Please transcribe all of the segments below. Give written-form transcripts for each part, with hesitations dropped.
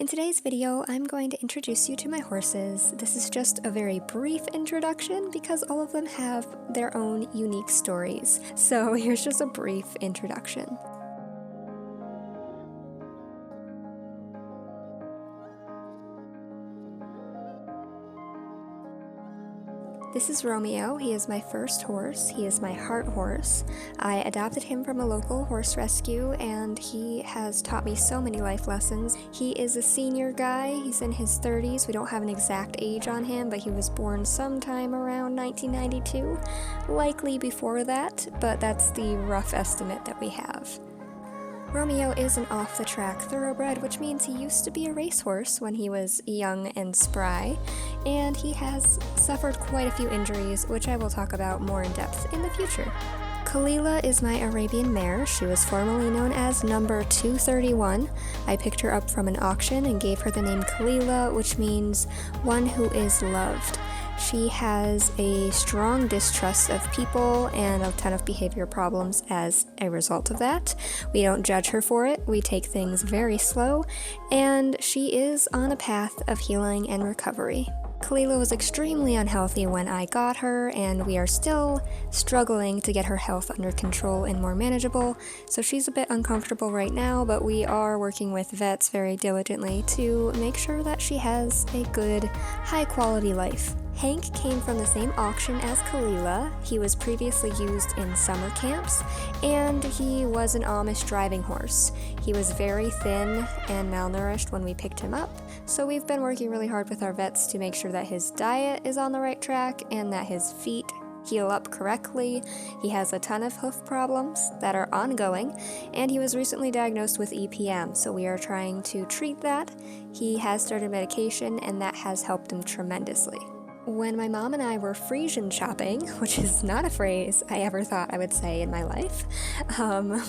In today's video, I'm going to introduce you to my horses. This is just a very brief introduction because all of them have their own unique stories. So here's just a brief introduction. This is Romeo. He is my first horse. He is my heart horse. I adopted him from a local horse rescue and he has taught me so many life lessons. He is a senior guy. He's in his 30s. We don't have an exact age on him, but he was born sometime around 1992. Likely before that, but that's the rough estimate that we have. Romeo is an off-the-track thoroughbred, which means he used to be a racehorse when he was young and spry, and he has suffered quite a few injuries, which I will talk about more in depth in the future. Kalila is my Arabian mare. She was formerly known as number 231. I picked her up from an auction and gave her the name Kalila, which means one who is loved. She has a strong distrust of people and a ton of behavior problems as a result of that. We don't judge her for it, we take things very slow, and she is on a path of healing and recovery. Kalila was extremely unhealthy when I got her, and we are still struggling to get her health under control and more manageable, so she's a bit uncomfortable right now, but we are working with vets very diligently to make sure that she has a good, high-quality life. Hank came from the same auction as Kalila. He was previously used in summer camps, and he was an Amish driving horse. He was very thin and malnourished when we picked him up, so we've been working really hard with our vets to make sure that his diet is on the right track and that his feet heal up correctly. He has a ton of hoof problems that are ongoing, and he was recently diagnosed with EPM, so we are trying to treat that. He has started medication, and that has helped him tremendously. When my mom and I were Friesian shopping, which is not a phrase I ever thought I would say in my life,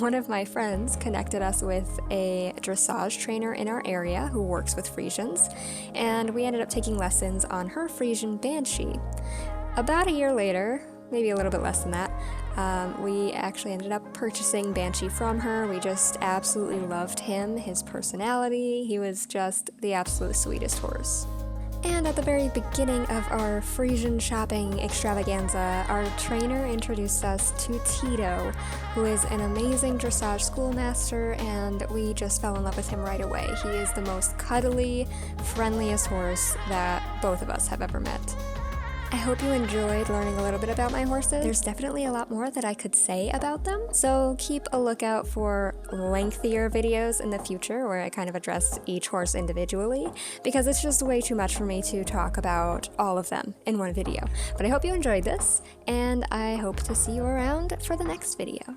one of my friends connected us with a dressage trainer in our area who works with Friesians, and we ended up taking lessons on her Friesian Banshee. About a year later, maybe a little bit less than that, we actually ended up purchasing Banshee from her. We just absolutely loved him, his personality. He was just the absolute sweetest horse. And at the very beginning of our Friesian shopping extravaganza, our trainer introduced us to Tito, who is an amazing Dressage Schoolmaster, and we just fell in love with him right away. He is the most cuddly, friendliest horse that both of us have ever met. I hope you enjoyed learning a little bit about my horses. There's definitely a lot more that I could say about them, so keep a lookout for lengthier videos in the future where I kind of address each horse individually, because it's just way too much for me to talk about all of them in one video. But I hope you enjoyed this, and I hope to see you around for the next video.